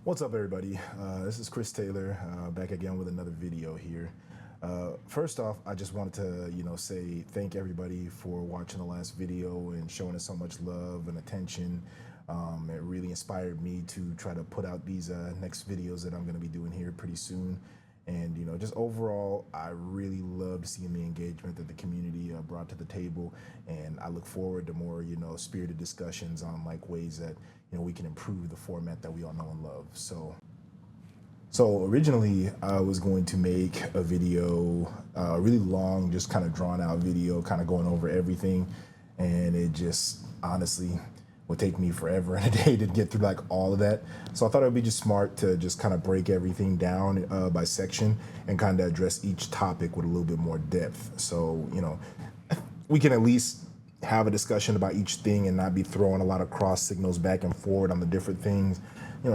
What's up, everybody? This is Chris Taylor, back again with another video here. First off, I just wanted to, say thank everybody for watching the last video and showing us so much love and attention. It really inspired me to try to put out these next videos that I'm going to be doing here pretty soon. And, just overall, I really loved seeing the engagement that the community brought to the table. And I look forward to more, spirited discussions on like ways that, we can improve the format that we all know and love. So originally I was going to make a video, really long, just kind of drawn out video, kind of going over everything. And it just honestly would take me forever and a day to get through like all of that. So I thought it would be just smart to just kind of break everything down by section and kind of address each topic with a little bit more depth. So, we can at least have a discussion about each thing and not be throwing a lot of cross signals back and forward on the different things,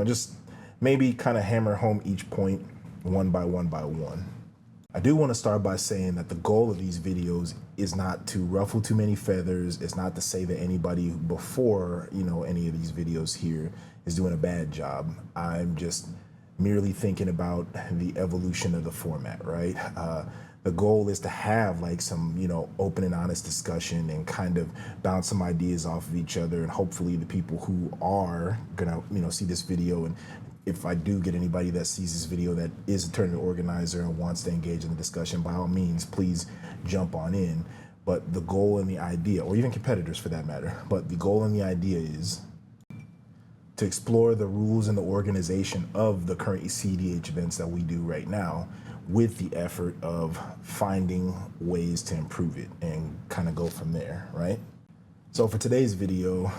just maybe kind of hammer home each point one by one. I do want to start by saying that the goal of these videos is not to ruffle too many feathers. It's not to say that anybody before, any of these videos here is doing a bad job. I'm just merely thinking about the evolution of the format, right? The goal is to have like some, open and honest discussion and kind of bounce some ideas off of each other. And hopefully the people who are gonna, see this video, and if I do get anybody that sees this video that is a tournament organizer and wants to engage in the discussion, by all means, please jump on in. But the goal and the idea, or even competitors for that matter, but the goal and the idea is to explore the rules and the organization of the current cEDH events that we do right now, with the effort of finding ways to improve it and kind of go from there, right? So for today's video,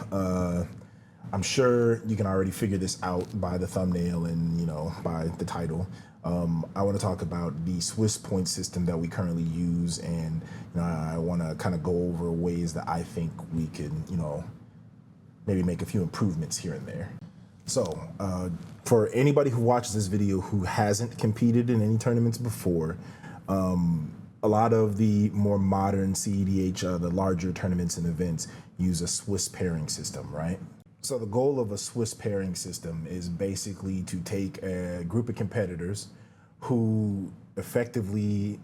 I'm sure you can already figure this out by the thumbnail and, by the title. I want to talk about the Swiss point system that we currently use, and I want to kind of go over ways that I think we could, maybe make a few improvements here and there. So for anybody who watches this video who hasn't competed in any tournaments before, a lot of the more modern cEDH, the larger tournaments and events, use a Swiss pairing system, right? So the goal of a Swiss pairing system is basically to take a group of competitors who effectively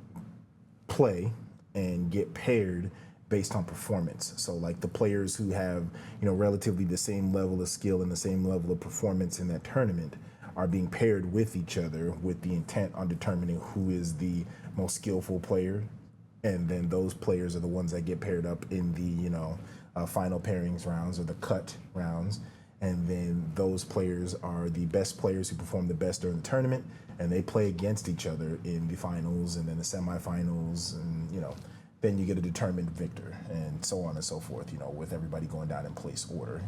play and get paired based on performance. So like the players who have, relatively the same level of skill and the same level of performance in that tournament are being paired with each other with the intent on determining who is the most skillful player. And then those players are the ones that get paired up in the, final pairings rounds or the cut rounds. And then those players are the best players who perform the best during the tournament, and they play against each other in the finals and then the semifinals, and then you get a determined victor, and so on and so forth, with everybody going down in place order.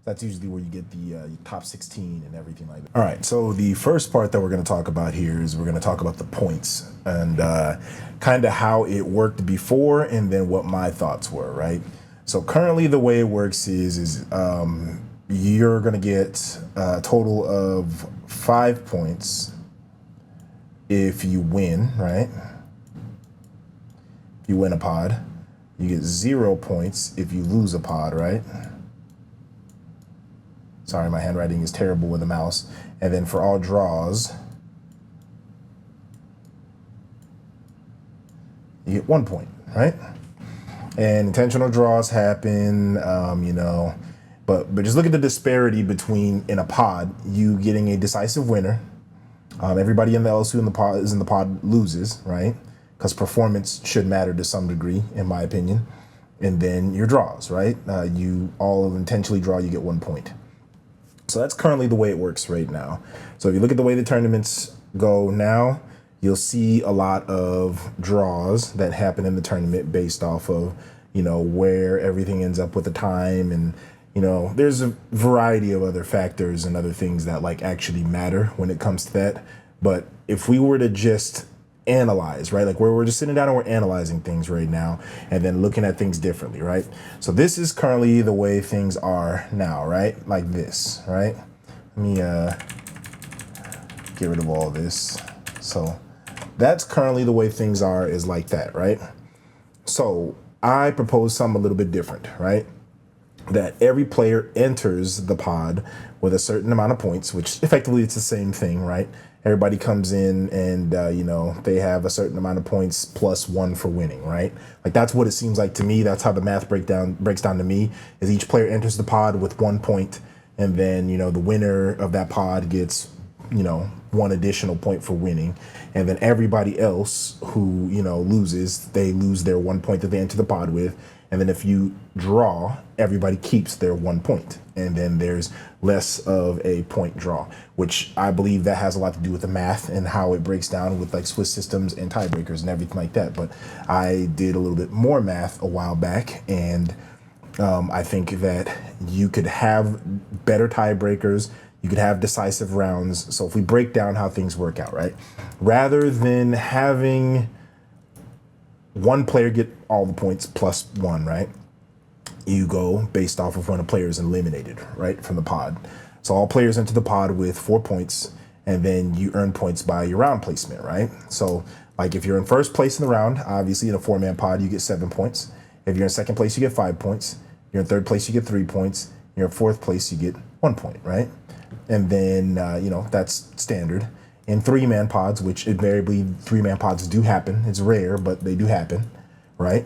That's usually where you get the top 16 and everything like that. All right, so the first part that we're going to talk about here is we're going to talk about the points and kind of how it worked before and then what my thoughts were, right? So currently the way it works is you're going to get a total of 5 points if you win, right? If you win a pod. You get 0 points if you lose a pod, right? Sorry, my handwriting is terrible with a mouse. And then for all draws, you get 1 point, right? And intentional draws happen, but just look at the disparity between in a pod, you getting a decisive winner. Everybody in the else who is in the pod loses, right? Because performance should matter to some degree, in my opinion. And then your draws, right? You all intentionally draw, you get 1 point. So that's currently the way it works right now. So if you look at the way the tournaments go now, you'll see a lot of draws that happen in the tournament based off of, where everything ends up with the time. And, there's a variety of other factors and other things that like actually matter when it comes to that. But if we were to just analyze, right? Like we're just sitting down and we're analyzing things right now and then looking at things differently, right? So this is currently the way things are now, right? Like this, right? Let me get rid of all this. So that's currently the way things are, is like that, right? So I propose something a little bit different, right? that every player enters the pod with a certain amount of points, which effectively it's the same thing, right? Everybody comes in and, they have a certain amount of points plus one for winning, right? Like that's what it seems like to me. That's how the math breaks down to me is each player enters the pod with 1 point. And then, the winner of that pod gets, one additional point for winning. And then everybody else who, loses, they lose their 1 point that they enter the pod with. And then if you draw, everybody keeps their 1 point. And then there's less of a point draw, which I believe that has a lot to do with the math and how it breaks down with like Swiss systems and tiebreakers and everything like that. But I did a little bit more math a while back, and I think that you could have better tiebreakers. You could have decisive rounds. So if we break down how things work out, right? Rather than having one player get all the points plus one, right? You go based off of when a player is eliminated, right, from the pod. So all players enter the pod with 4 points, and then you earn points by your round placement, right? So like if you're in first place in the round, obviously in a 4-man pod, you get 7 points. If you're in second place, you get 5 points. You're in third place, you get 3 points. You're in fourth place, you get 1 point, right? And then, that's standard. In 3-man pods, which invariably 3-man pods do happen. It's rare, but they do happen, right?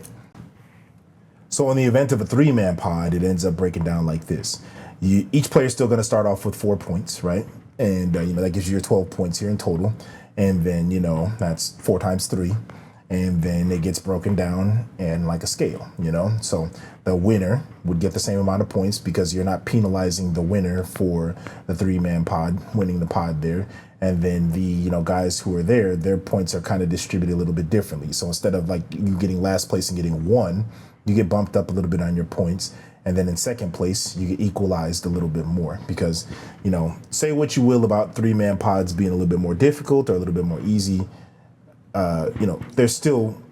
So in the event of a 3-man pod, it ends up breaking down like this. Each player is still going to start off with 4 points, right? And, that gives you your 12 points here in total. And then, that's 4 times 3. And then it gets broken down in like a scale, So the winner would get the same amount of points because you're not penalizing the winner for the 3-man pod, winning the pod there. And then the, guys who are there, their points are kind of distributed a little bit differently. So instead of like you getting last place and getting 1, you get bumped up a little bit on your points. And then in second place, you get equalized a little bit more because, say what you will about 3-man pods being a little bit more difficult or a little bit more easy. There's still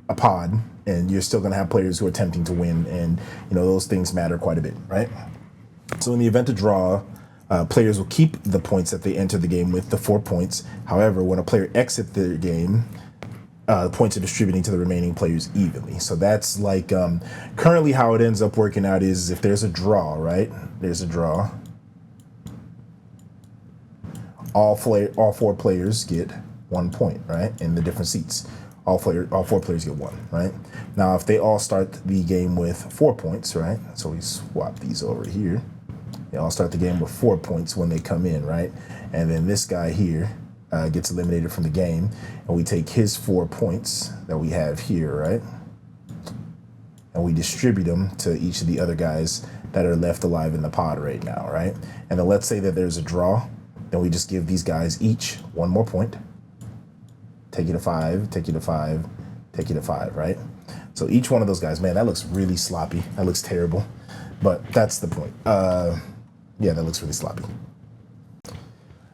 a pod and you're still going to have players who are attempting to win. And, those things matter quite a bit, right? So in the event of draw, players will keep the points that they enter the game with, the 4 points. However, when a player exits the game, the points are distributing to the remaining players evenly. So that's like currently how it ends up working out is if there's a draw, right? There's a draw. All 4 players get 1 point, right? In the different seats. All 4 players get 1, right? Now, if they all start the game with 4 points, right? So we swap these over here. They all start the game with 4 points when they come in, right? And then this guy here gets eliminated from the game, and we take his 4 points that we have here, right? And we distribute them to each of the other guys that are left alive in the pod right now, right? And then let's say that there's a draw, then we just give these guys each 1 more point. Take you to 5, take you to 5, take you to 5, right? So each one of those guys, man, that looks really sloppy. That looks terrible, but that's the point. Yeah, that looks really sloppy.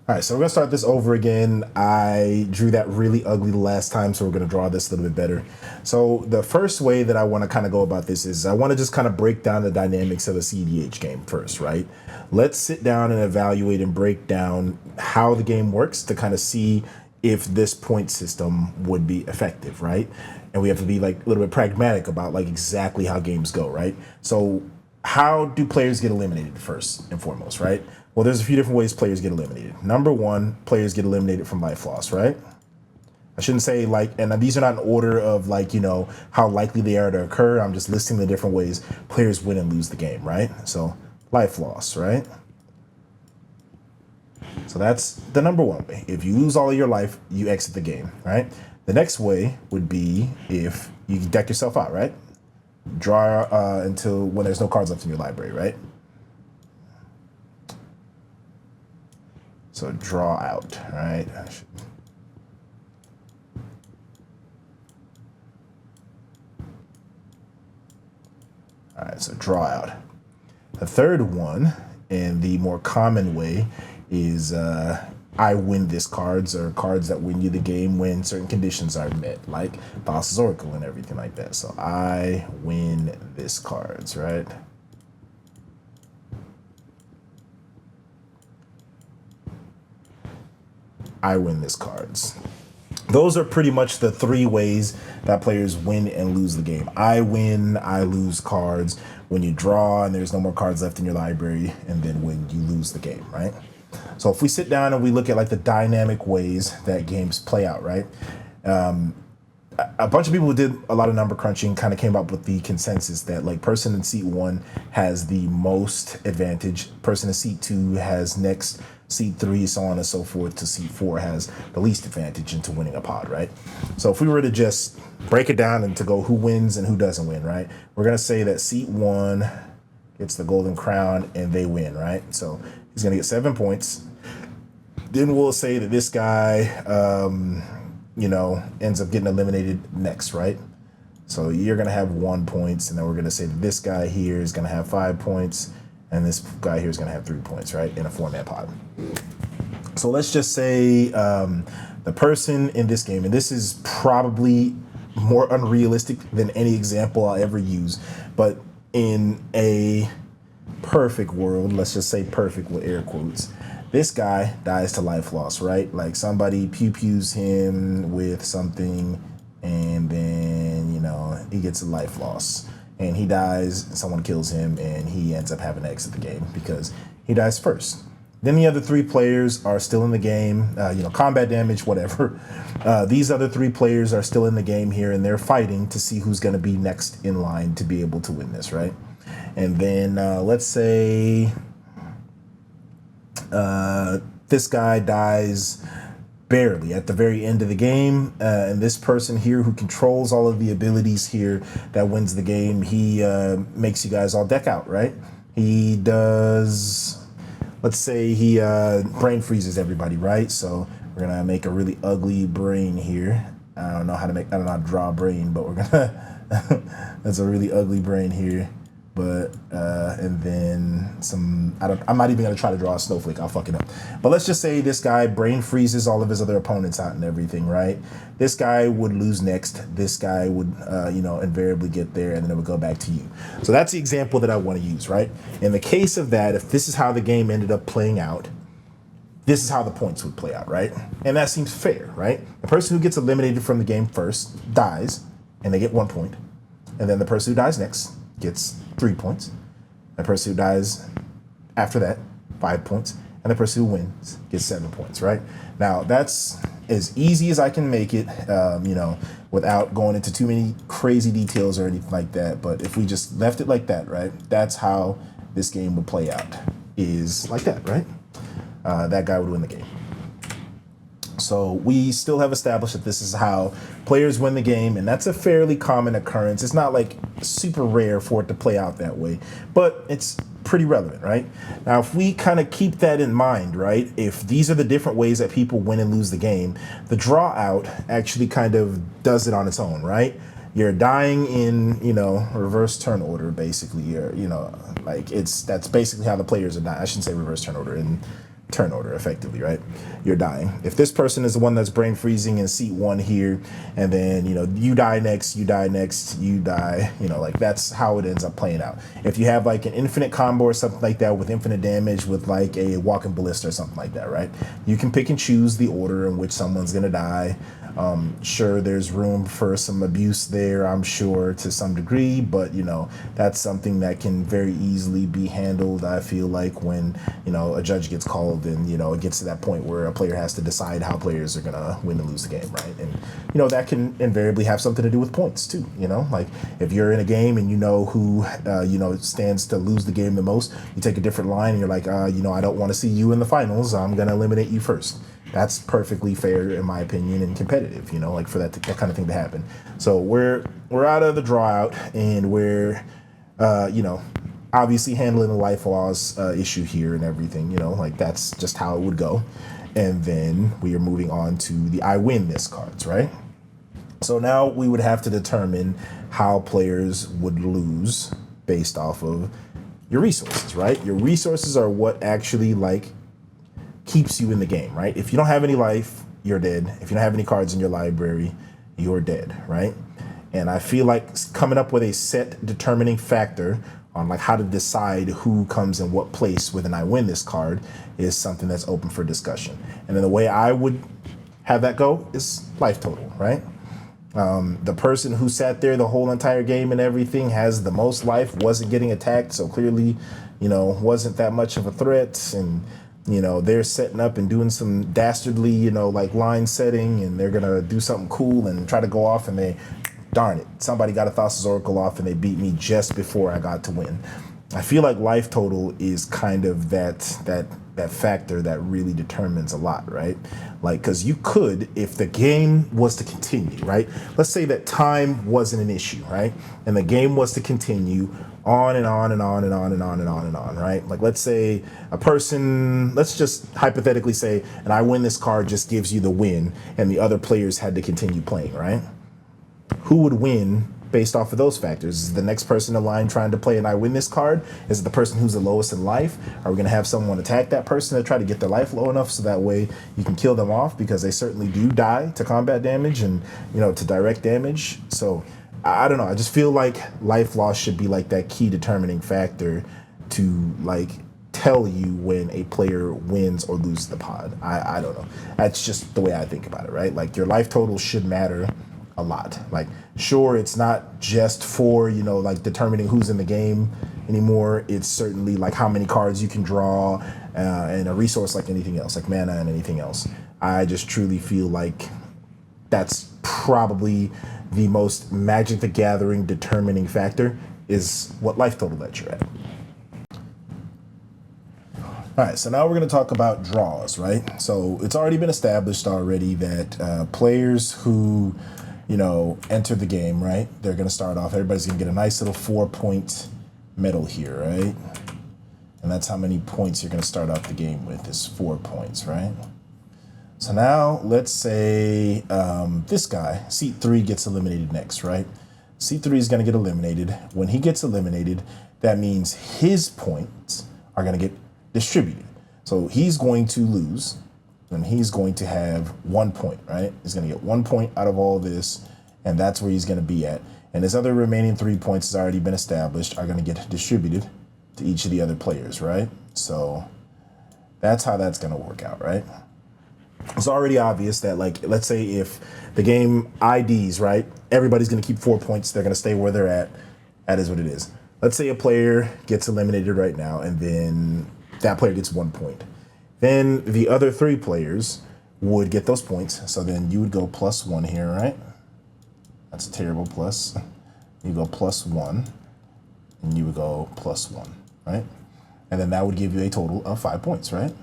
All right, so we're gonna start this over again. I drew that really ugly the last time, so we're gonna draw this a little bit better. So the first way that I wanna kind of go about this is I wanna just kind of break down the dynamics of a cEDH game first, right? Let's sit down and evaluate and break down how the game works to kind of see if this point system would be effective, right? And we have to be like a little bit pragmatic about like exactly how games go, right? So how do players get eliminated first and foremost, right? Well, there's a few different ways players get eliminated. Number 1, players get eliminated from life loss, right? I shouldn't say like, and these are not in order of like, how likely they are to occur. I'm just listing the different ways players win and lose the game, right? So life loss, right? So that's the number 1 way. If you lose all of your life, you exit the game, right? The next way would be if you deck yourself out, right? Draw until when there's no cards left in your library, right? So draw out, right? All right, so draw out. The third one, and the more common way, is I win this cards, or cards that win you the game when certain conditions are met, like Boss's Oracle and everything like that. So I win this cards, right? I win this cards. those are pretty much the three ways that players win and lose the game. I win, I lose cards. When you draw and there's no more cards left in your library, and then when you lose the game, right? So if we sit down and we look at like the dynamic ways that games play out, right? A bunch of people who did a lot of number crunching kind of came up with the consensus that like person in seat 1 has the most advantage, person in seat 2 has next, seat 3, so on and so forth, to seat 4 has the least advantage into winning a pod, right? So if we were to just break it down and to go who wins and who doesn't win, right? We're going to say that seat 1 gets the golden crown and they win, right? So he's going to get 7 points. Then we'll say that this guy, ends up getting eliminated next, right? So you're going to have 1 point, and then we're going to say that this guy here is going to have 5 points, and this guy here is going to have 3 points, right, in a 4-man pod. So let's just say the person in this game, and this is probably more unrealistic than any example I'll ever use, but in a perfect world, let's just say perfect with air quotes, this guy dies to life loss, right? Like somebody pew-pews him with something, and then, he gets a life loss. And he dies, someone kills him, and he ends up having to exit the game because he dies first. Then the other 3 players are still in the game, combat damage, whatever. These other 3 players are still in the game here, and they're fighting to see who's going to be next in line to be able to win this, right? And then let's say this guy dies barely at the very end of the game, and this person here who controls all of the abilities here that wins the game, he makes you guys all deck out, right? He does, let's say he brain freezes everybody, right? So we're gonna make a really ugly brain here. I don't know how to draw a brain, but we're gonna that's a really ugly brain here. But and then I'm not even gonna try to draw a snowflake, I'll fuck it up. But let's just say this guy brain freezes all of his other opponents out and everything, right? This guy would lose next. This guy would invariably get there, and then it would go back to you. So that's the example that I want to use, right? In the case of that, if this is how the game ended up playing out, this is how the points would play out, right? And that seems fair, right? The person who gets eliminated from the game first dies, and they get 1 point. And then the person who dies next gets 3 points. The person who dies after that, 5 points. And the person who wins gets 7 points, right? Now, that's as easy as I can make it, without going into too many crazy details or anything like that. But if we just left it like that, right, that's how this game would play out, is like that, right? That guy would win the game. So we still have established that this is how players win the game, and that's a fairly common occurrence. It's not like super rare for it to play out that way, but it's pretty relevant, right? Now, if we kind of keep that in mind, right, if these are the different ways that people win and lose the game, the draw out actually kind of does it on its own, right? You're dying in, reverse turn order, basically. That's basically how the players are dying. I shouldn't say reverse turn order, in turn order, effectively, right? You're dying. If this person is the one that's brain freezing in seat 1 here, and then, you die next, you die, that's how it ends up playing out. If you have like an infinite combo or something like that with infinite damage with like a walking ballista or something like that, right? You can pick and choose the order in which someone's gonna die. Sure, there's room for some abuse there, I'm sure, to some degree, but that's something that can very easily be handled, I feel like, when a judge gets called and it gets to that point where a player has to decide how players are gonna win and lose the game, right? And that can invariably have something to do with points too. Like if you're in a game and who stands to lose the game the most, you take a different line and you're like, I don't want to see you in the finals, I'm gonna eliminate you first. That's perfectly fair, in my opinion, and competitive, like for that kind of thing to happen. So we're out of the draw out, and we're, obviously handling the life loss issue here and everything, like that's just how it would go. And then we are moving on to the I win this cards, right? So now we would have to determine how players would lose based off of your resources, right? Your resources are what actually keeps you in the game, right? If you don't have any life, you're dead. If you don't have any cards in your library, you're dead, right? And I feel like coming up with a set determining factor on how to decide who comes in what place with an I win this card is something that's open for discussion. And then the way I would have that go is life total, right? The person who sat there the whole entire game and everything has the most life, wasn't getting attacked, so clearly, wasn't that much of a threat. And, they're setting up and doing some dastardly, like line setting, and they're going to do something cool and try to go off, and darn it, somebody got a Thassa's Oracle off and they beat me just before I got to win. I feel like life total is kind of that factor that really determines a lot, right? Like, because you could, if the game was to continue, right? Let's say that time wasn't an issue, right? And the game was to continue on and on and on and on and on and on and on, right? Like, let's say a person, let's just hypothetically say, and I win this card just gives you the win, and the other players had to continue playing, right? Who would win based off of those factors? Is the next person in line trying to play and I win this card? Is it the person who's the lowest in life? Are we going to have someone attack that person to try to get their life low enough so that way you can kill them off, because they certainly do die to combat damage and, to direct damage. So I don't know. I just feel like life loss should be like that key determining factor to like tell you when a player wins or loses the pod. I don't know. That's just the way I think about it, right? Like, your life total should matter a lot. Like, sure, it's not just for, like determining who's in the game anymore. It's certainly like how many cards you can draw, and a resource like anything else, like mana and anything else. I just truly feel like that's probably the most Magic the Gathering determining factor, is what life total that you're at. All right, so now we're going to talk about draws, right? So it's already been established already that players who enter the game, right? They're going to start off, everybody's going to get a nice little 4-point medal here, right? And that's how many points you're going to start off the game with, is 4 points, right? So now let's say this guy, seat 3, gets eliminated next, right? Seat 3 is going to get eliminated. When he gets eliminated, that means his points are going to get distributed. So he's going to lose, and he's going to have 1 point, right? He's going to get 1 point out of all this, and that's where he's going to be at. And his other remaining 3 points has already been established, are going to get distributed to each of the other players, right? So that's how that's going to work out, right? It's already obvious that, like, let's say if the game IDs, right, everybody's going to keep 4 points. They're going to stay where they're at. That is what it is. Let's say a player gets eliminated right now, and then that player gets 1 point. Then the other 3 players would get those points. So then you would go +1 here, right? That's a terrible plus. You go +1, and you would go +1, right? And then that would give you a total of 5 points, right?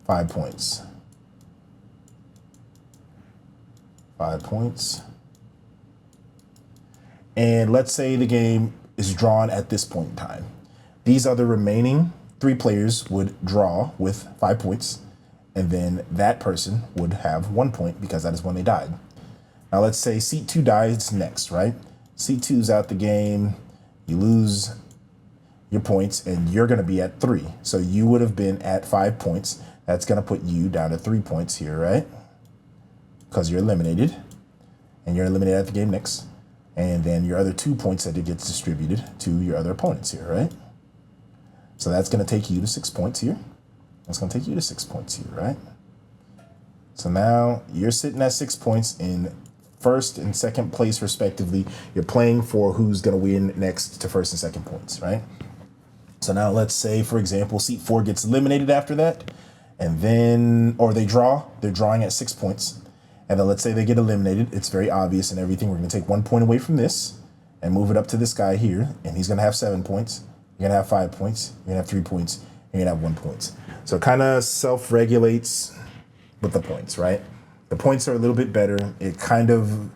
5 points. 5 points. And let's say the game is drawn at this point in time. These other remaining 3 players would draw with 5 points, and then that person would have 1 point because that is when they died. Now let's say seat 2 dies next, right? Seat 2's out the game, you lose your points, and you're going to be at 3. So you would have been at 5 points. That's going to put you down to 3 points here, right? Because you're eliminated, and you're eliminated at the game next. And then your other 2 points that it gets distributed to your other opponents here, right? So that's going to take you to 6 points here. That's going to take you to 6 points here, right? So now you're sitting at 6 points in first and second place, respectively. You're playing for who's going to win next to first and second points, right? So now let's say, for example, seat 4 gets eliminated after that, and then, or they draw. They're drawing at 6 points. And then let's say they get eliminated. It's very obvious and everything. We're going to take 1 point away from this and move it up to this guy here. And he's going to have 7 points. You're going to have 5 points. You're going to have 3 points. You're going to have 1 point. So it kind of self-regulates with the points, right? The points are a little bit better. It kind of,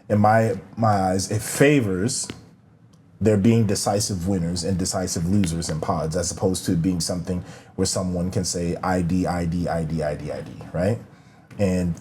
in my eyes, it favors there being decisive winners and decisive losers in pods, as opposed to being something where someone can say ID, ID, ID, ID, ID, right? And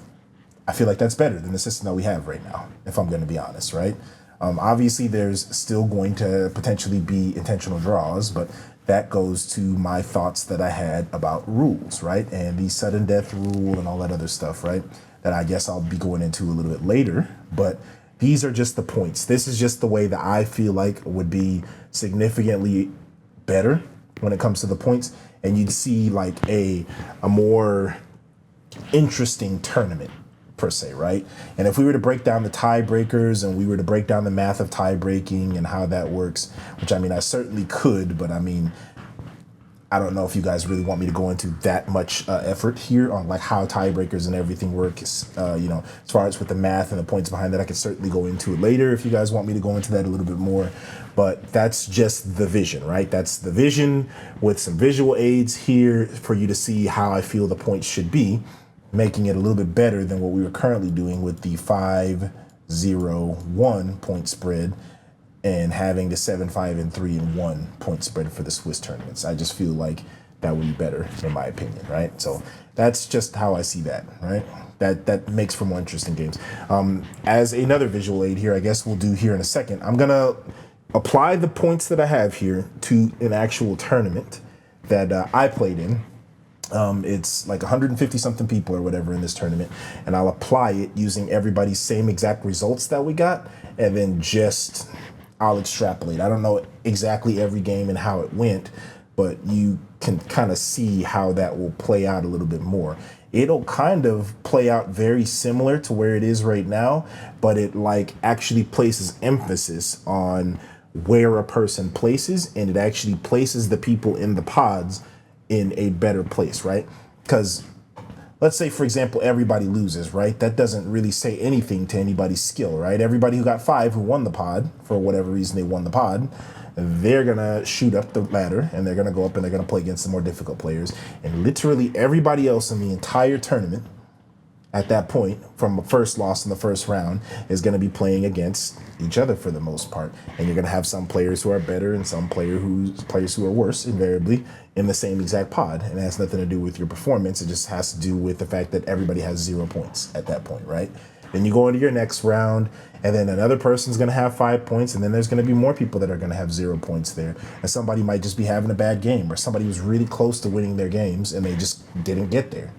I feel like that's better than the system that we have right now, if I'm going to be honest, right? Obviously, there's still going to potentially be intentional draws, but that goes to my thoughts that I had about rules, right? And the sudden death rule and all that other stuff, right? That I guess I'll be going into a little bit later, but these are just the points. This is just the way that I feel like would be significantly better when it comes to the points. and you'd see like a more interesting tournament per se, right? And if we were to break down the tiebreakers and we were to break down the math of tie breaking and how that works, which I mean, I certainly could, but I mean, I don't know if you guys really want me to go into that much effort here on like how tiebreakers and everything work. You know, as far as with the math and the points behind that, I could certainly go into it later if you guys want me to go into that a little bit more. But that's just the vision, right? That's the vision with some visual aids here for you to see how I feel the points should be, making it a little bit better than what we were currently doing with the 5-0-1 point spread and having the 7-5-3-1 point spread for the Swiss tournaments. I just feel like that would be better in my opinion, right? So that's just how I see that, right? That makes for more interesting games. As another visual aid here, I guess we'll do here in a second, I'm gonna apply the points that I have here to an actual tournament that I played in. It's like 150 something people or whatever in this tournament, and I'll apply it using everybody's same exact results that we got, and then just I'll extrapolate. I don't know exactly every game and how it went, but you can kind of see how that will play out a little bit more. It'll kind of play out very similar to where it is right now, but it like actually places emphasis on where a person places, and it actually places the people in the pods in a better place, right? Because let's say, for example, everybody loses, right? That doesn't really say anything to anybody's skill, right? Everybody who got 5 who won the pod, for whatever reason they won the pod, they're gonna shoot up the ladder and they're gonna go up and they're gonna play against the more difficult players. And literally everybody else in the entire tournament at that point, from a first loss in the first round, is going to be playing against each other for the most part. And you're going to have some players who are better and some players who are worse, invariably, in the same exact pod. And it has nothing to do with your performance. It just has to do with the fact that everybody has 0 points at that point, right? Then you go into your next round, and then another person's going to have 5 points, and then there's going to be more people that are going to have 0 points there. And somebody might just be having a bad game, or somebody was really close to winning their games, and they just didn't get there.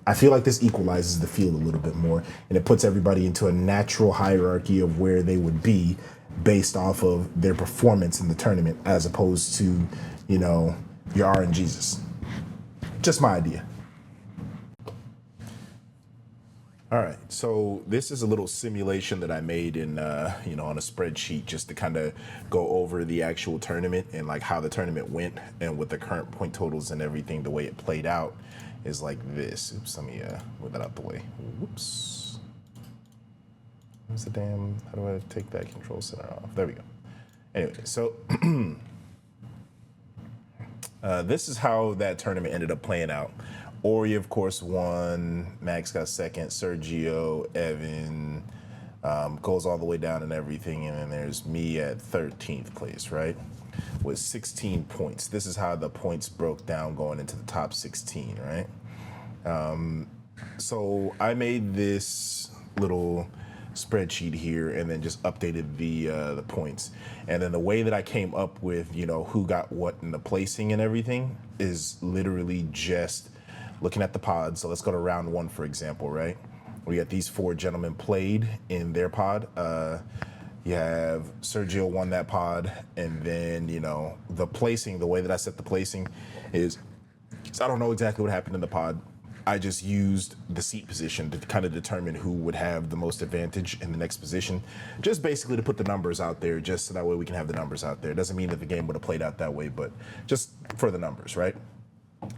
I feel like this equalizes the field a little bit more, and it puts everybody into a natural hierarchy of where they would be based off of their performance in the tournament, as opposed to, you know, your RNGesus. Just my idea. All right, so this is a little simulation that I made in, you know, on a spreadsheet just to kind of go over the actual tournament and like how the tournament went and with the current point totals and everything, the way it played out is like this. Oops, let me move that out the way. Whoops. What's the damn, how do I take that control center off? There we go. Anyway, so this is how that tournament ended up playing out. Ori, of course, won. Max got second. Sergio, Evan, goes all the way down and everything. And then there's me at 13th place, right? With 16 points. This is how the points broke down going into the top 16, right? So I made this little spreadsheet here and then just updated the points. And then the way that I came up with, you know, who got what in the placing and everything is literally just looking at the pods. So let's go to round 1, for example, right? We got these 4 gentlemen played in their pod. You have Sergio won that pod, and then, you know, the placing, the way that I set the placing is, so I don't know exactly what happened in the pod. I just used the seat position to kind of determine who would have the most advantage in the next position, just basically to put the numbers out there, just so that way we can have the numbers out there. It doesn't mean that the game would have played out that way, but just for the numbers, right?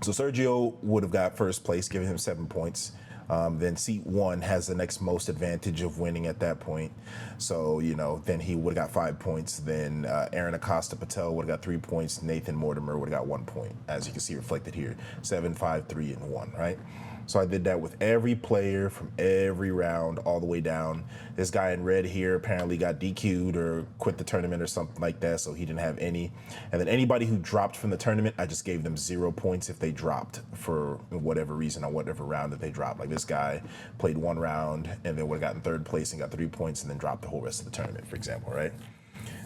So Sergio would have got first place, giving him 7 points. Then seat 1 has the next most advantage of winning at that point. So, you know, then he would have got 5 points. Then Aaron Acosta Patel would have got 3 points. Nathan Mortimer would have got 1 point, as you can see reflected here. 7, 5, 3, and 1, right? So I did that with every player from every round all the way down. This guy in red here apparently got DQ'd or quit the tournament or something like that, so he didn't have any. And then anybody who dropped from the tournament, I just gave them 0 points if they dropped for whatever reason on whatever round that they dropped. Like this guy played 1 round and then would have gotten 3rd place and got 3 points and then dropped the whole rest of the tournament, for example, right?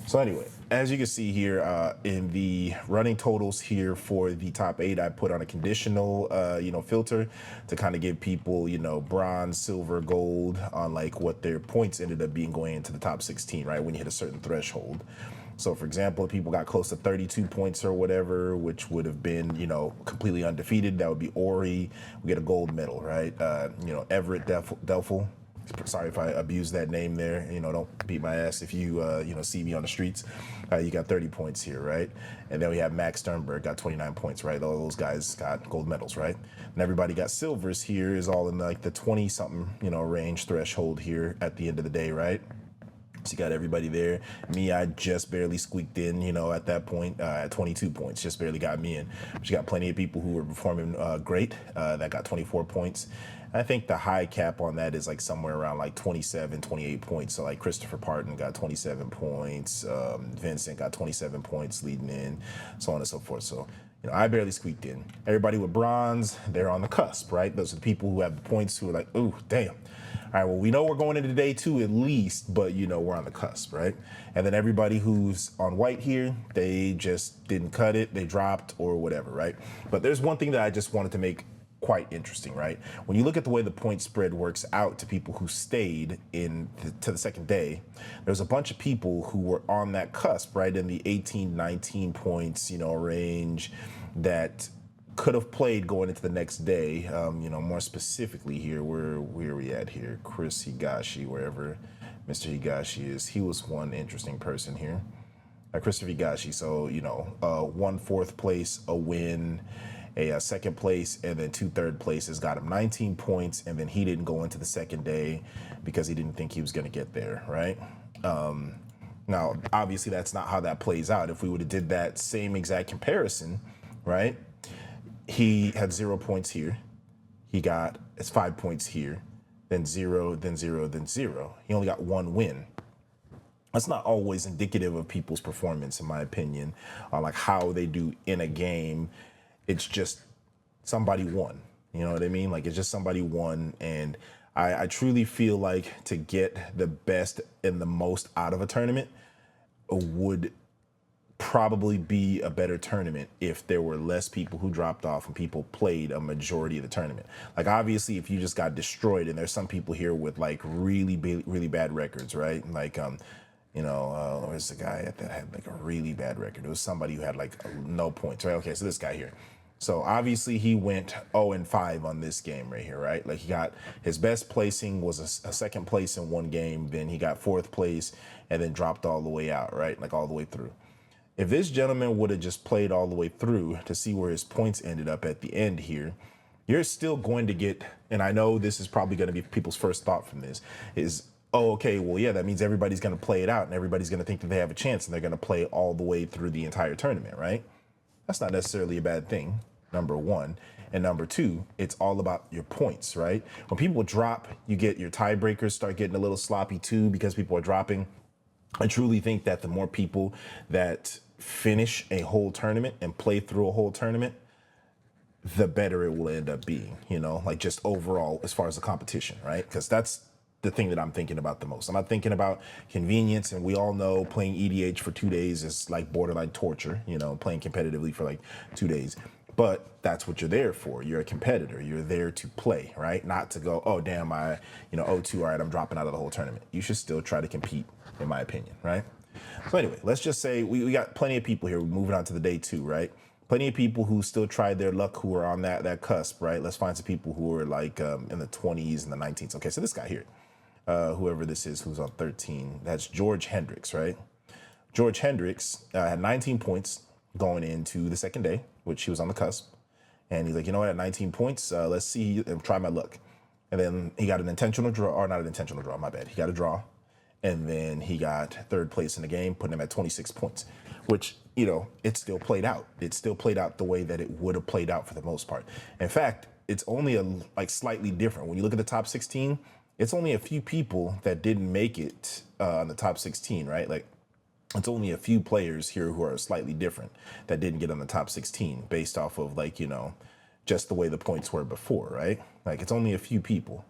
So anyway, as you can see here in the running totals here for the top 8, I put on a conditional, you know, filter to kind of give people, you know, bronze, silver, gold on like what their points ended up being going into the top 16, right? When you hit a certain threshold. So for example, if people got close to 32 points or whatever, which would have been, completely undefeated, that would be Ori. We get a gold medal, right? Everett Delfel. Sorry if I abuse that name there. Don't beat my ass if you, see me on the streets. You got 30 points here, right? And then we have Max Sternberg got 29 points, right? All those guys got gold medals, right? And everybody got silvers here is all in like the 20 something, range threshold here at the end of the day, right? So you got everybody there. Me, I just barely squeaked in, at that point, at 22 points, just barely got me in. But you got plenty of people who were performing great that got 24 points. I think the high cap on that is like somewhere around like 27, 28 points. So like Christopher Parton got 27 points, Vincent got 27 points leading in, so on and so forth. So, I barely squeaked in. Everybody with bronze, they're on the cusp, right? Those are the people who have the points who are like, ooh, damn. All right, well, we know we're going into day 2 at least, but we're on the cusp, right? And then everybody who's on white here, they just didn't cut it, they dropped or whatever, right? But there's one thing that I just wanted to make quite interesting, right? When you look at the way the point spread works out to people who stayed to the second day, there's a bunch of people who were on that cusp, right, in the 18, 19 points, range that could have played going into the next day. More specifically here, where are we at here? Chris Higashi, wherever Mr. Higashi is, he was one interesting person here. Christopher Higashi, so, 1 4th place, a win, a second place, and then 2 third places got him 19 points, and then he didn't go into the second day because he didn't think he was going to get there, right? Now, obviously, that's not how that plays out. If we would have did that same exact comparison, right? He had 0 points here. He got 5 points here, then 0, then 0, then 0. He only got 1 win. That's not always indicative of people's performance, in my opinion, on like how they do in a game. It's just somebody won. You know what I mean? Like it's just somebody won. And I truly feel like to get the best and the most out of a tournament would probably be a better tournament if there were less people who dropped off and people played a majority of the tournament. Like obviously if you just got destroyed, and there's some people here with like really bad records, right? Like, where's the guy that had like a really bad record? It was somebody who had like no points, right? Okay, so this guy here. So obviously he went 0-5 on this game right here, right? Like he got his best placing was a second place in one game, then he got 4th place and then dropped all the way out, right? Like all the way through. If this gentleman would have just played all the way through to see where his points ended up at the end here, you're still going to get, and I know this is probably going to be people's first thought from this, is, oh, okay, well, yeah, that means everybody's going to play it out and everybody's going to think that they have a chance and they're going to play all the way through the entire tournament, right? That's not necessarily a bad thing, number one. And number two, it's all about your points, right? When people drop, you get your tiebreakers start getting a little sloppy too because people are dropping. I truly think that the more people that finish a whole tournament and play through a whole tournament, the better it will end up being, like just overall as far as the competition, right? Because that's the thing that I'm thinking about the most. I'm not thinking about convenience, and we all know playing EDH for 2 days is like borderline torture, playing competitively for like 2 days. But that's what you're there for. You're a competitor. You're there to play, right? Not to go, oh, damn, 0-2, all right, I'm dropping out of the whole tournament. You should still try to compete, in my opinion, right? So anyway, let's just say we got plenty of people here. We're moving on to the day 2, right? Plenty of people who still tried their luck who are on that cusp, right? Let's find some people who are like in the 20s and the 19s. Okay, so this guy here, whoever this is who's on 13, that's George Hendricks, right? George Hendricks had 19 points going into the second day, which he was on the cusp. And he's like, you know what, at 19 points, let's see, try my luck. And then he got an intentional draw, or not an intentional draw, my bad. He got a draw. And then he got 3rd place in the game, putting him at 26 points, which, it still played out. It still played out the way that it would have played out for the most part. In fact, it's only slightly different. When you look at the top 16, it's only a few people that didn't make it on the top 16, right? Like, it's only a few players here who are slightly different that didn't get on the top 16 based off of just the way the points were before, right? Like it's only a few people.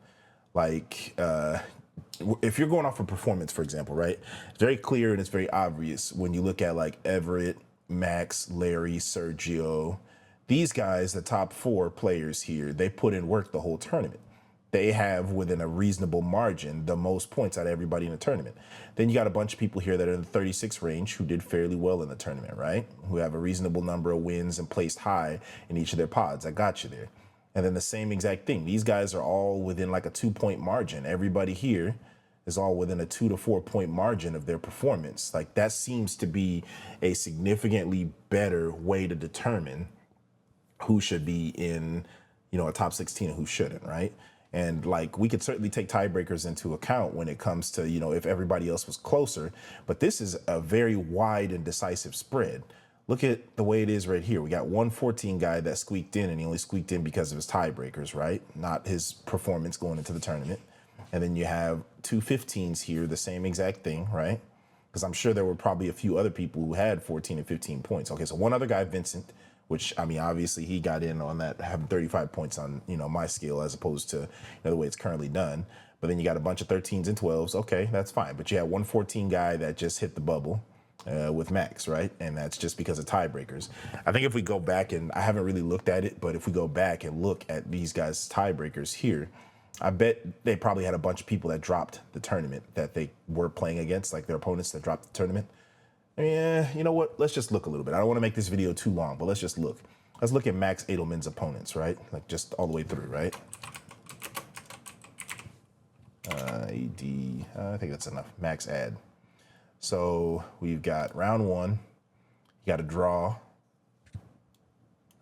Like if you're going off of performance, for example, right? It's very clear and it's very obvious when you look at like Everett, Max, Larry, Sergio, these guys, the top 4 players here, they put in work the whole tournament. they have within a reasonable margin the most points out of everybody in the tournament. Then you got a bunch of people here that are in the 36 range who did fairly well in the tournament, right? Who have a reasonable number of wins and placed high in each of their pods. I got you there. And then the same exact thing. These guys are all within like a 2-point margin. Everybody here is all within a 2 to 4 point margin of their performance. Like that seems to be a significantly better way to determine who should be in, a top 16 and who shouldn't, right? And like we could certainly take tiebreakers into account when it comes to, if everybody else was closer, but this is a very wide and decisive spread. Look at the way it is right here. We got 114 guy that squeaked in, and he only squeaked in because of his tiebreakers, right? Not his performance going into the tournament. And then you have 215s here, the same exact thing, right? Because I'm sure there were probably a few other people who had 14 and 15 points. Okay, so one other guy, Vincent, which, I mean, obviously he got in on that, having 35 points on, my scale as opposed to the way it's currently done. But then you got a bunch of 13s and 12s. Okay, that's fine. But you had 114 guy that just hit the bubble with Max, right? And that's just because of tiebreakers. I think if we go back, and I haven't really looked at it, but if we go back and look at these guys' tiebreakers here, I bet they probably had a bunch of people that dropped the tournament that they were playing against, like their opponents that dropped the tournament. Yeah, you know what? Let's just look a little bit. I don't want to make this video too long, but let's just look. Let's look at Max Edelman's opponents, right? Like just all the way through, right? I think that's enough. Max add. So we've got round 1. You got a draw,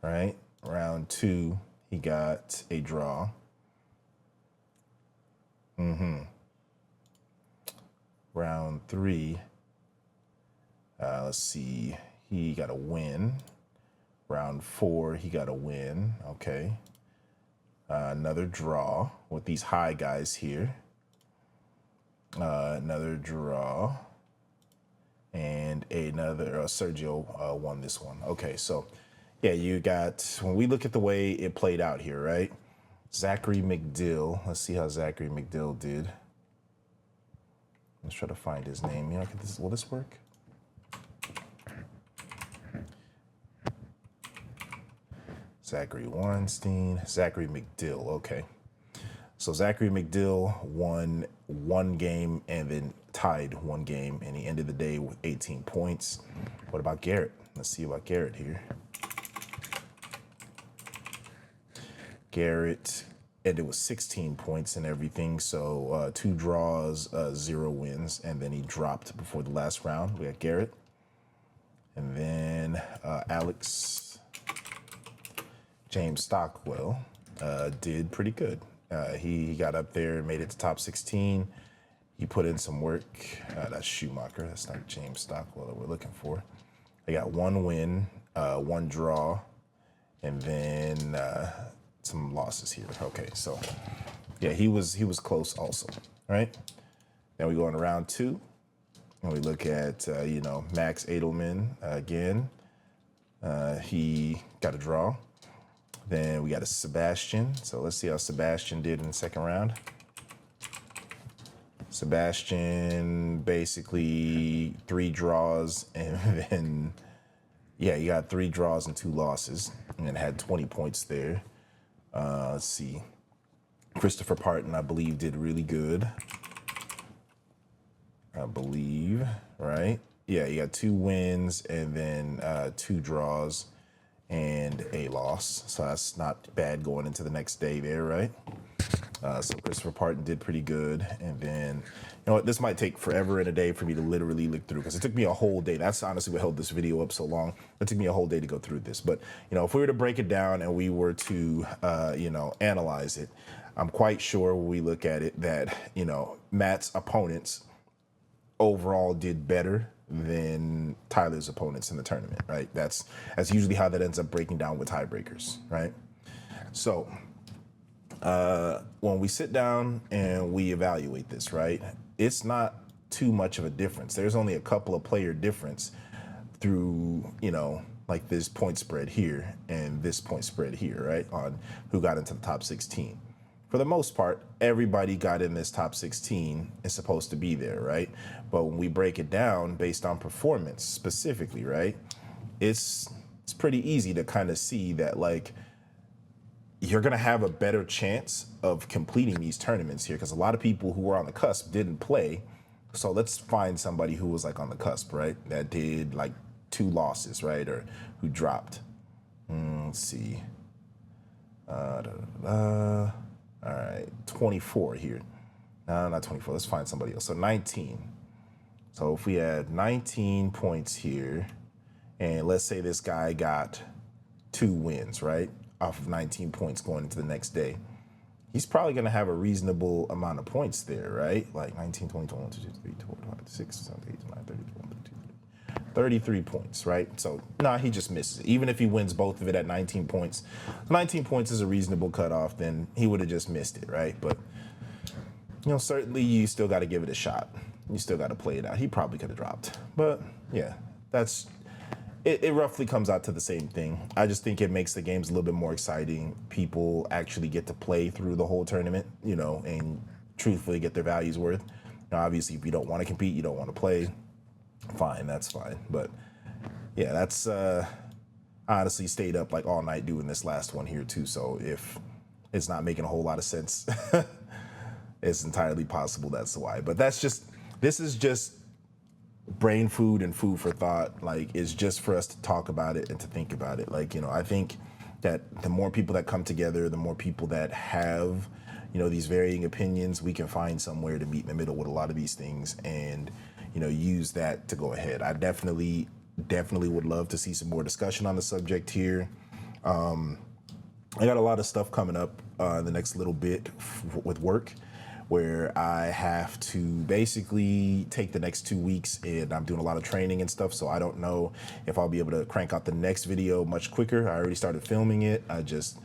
right? Round 2, he got a draw. Round 3, let's see, he got a win. Round 4, he got a win. Okay. Another draw with these high guys here. Another draw. And another, Sergio won this one. Okay, so yeah, you got, when we look at the way it played out here, right? Zachary McDill. Let's see how Zachary McDill did. Let's try to find his name. Will this work? Zachary Weinstein, Zachary McDill. Okay. So Zachary McDill won 1 game and then tied 1 game, and he ended the day with 18 points. What about Garrett? Let's see about Garrett here. Garrett ended with 16 points and everything. So 2 draws, 0 wins, and then he dropped before the last round. We got Garrett. And then Alex James Stockwell did pretty good. He got up there and made it to top 16. He put in some work. That's Schumacher. That's not James Stockwell that we're looking for. They got 1 win, 1 draw, and then some losses here. Okay, so yeah, he was close also, right? Then we go on to round 2, and we look at Max Edelman again. He got a draw. Then we got a Sebastian. So let's see how Sebastian did in the second round. Sebastian basically 3 draws, and then yeah, you got 3 draws and 2 losses, and then had 20 points there. Let's see. Christopher Parton, I believe, did really good. I believe, right? Yeah, you got 2 wins and then 2 draws and a loss. So that's not bad going into the next day there, right? So Christopher Parton did pretty good. And then, this might take forever and a day for me to literally look through, because it took me a whole day. That's honestly what held this video up so long. It took me a whole day to go through this. But, if we were to break it down and we were to, analyze it, I'm quite sure when we look at it that, Matt's opponents overall did better than Tyler's opponents in the tournament, right? That's usually how that ends up breaking down with tiebreakers, right? So when we sit down and we evaluate this, right, it's not too much of a difference. There's only a couple of player difference through, like this point spread here and this point spread here, right, on who got into the top 16. For the most part, everybody got in this top 16 is supposed to be there, right? But when we break it down based on performance specifically, right, it's pretty easy to kind of see that, like, you're going to have a better chance of completing these tournaments here because a lot of people who were on the cusp didn't play. So let's find somebody who was like on the cusp, right? That did like 2 losses, right? Or who dropped. Let's see. All right, 24 here. No, not 24. Let's find somebody else. So 19. So if we had 19 points here, and let's say this guy got 2 wins, right? Off of 19 points going into the next day. He's probably going to have a reasonable amount of points there, right? Like 19, 20, 21, 22, 23, 24, 25, 26, 27, 28, 29, 30, 31, 32, 33 points, right? So, nah, he just misses it. Even if he wins both of it at 19 points, 19 points is a reasonable cutoff, then he would have just missed it, right? But, you know, certainly you still got to give it a shot. You still got to play it out. He probably could have dropped. But, yeah, that's... It roughly comes out to the same thing. I just think it makes the games a little bit more exciting. People actually get to play through the whole tournament, you know, and truthfully get their values worth. Now, obviously, if you don't want to compete, you don't want to play, fine, that's fine. But yeah, that's I honestly stayed up like all night doing this last one here too. So if it's not making a whole lot of sense, it's entirely possible that's why. But this is just brain food and food for thought. Like, it's just for us to talk about it and to think about it. Like, you know, I think that the more people that come together, the more people that have, you know, these varying opinions, we can find somewhere to meet in the middle with a lot of these things and, you know, use that to go ahead. I definitely would love to see some more discussion on the subject here. I got a lot of stuff coming up in the next little bit with work, where I have to basically take the next 2 weeks, and I'm doing a lot of training and stuff, so I don't know if I'll be able to crank out the next video much quicker. I already started filming it. I just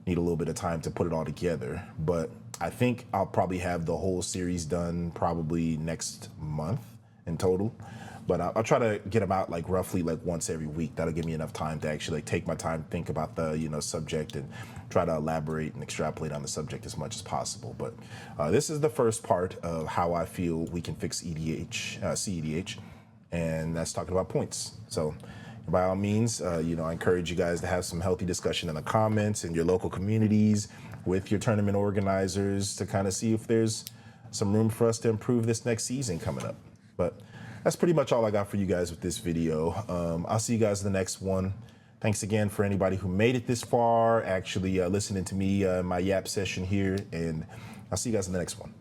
need a little bit of time to put it all together. But I think I'll probably have the whole series done probably next month in total. But I'll try to get them out like roughly like once every week. That'll give me enough time to actually like take my time, think about the, you know, subject and try to elaborate and extrapolate on the subject as much as possible. But this is the first part of how I feel we can fix cEDH, and that's talking about points. So by all means, you know, I encourage you guys to have some healthy discussion in the comments in your local communities with your tournament organizers to kind of see if there's some room for us to improve this next season coming up. But that's pretty much all I got for you guys with this video. I'll see you guys in the next one. Thanks again for anybody who made it this far, actually listening to me, my yap session here, and I'll see you guys in the next one.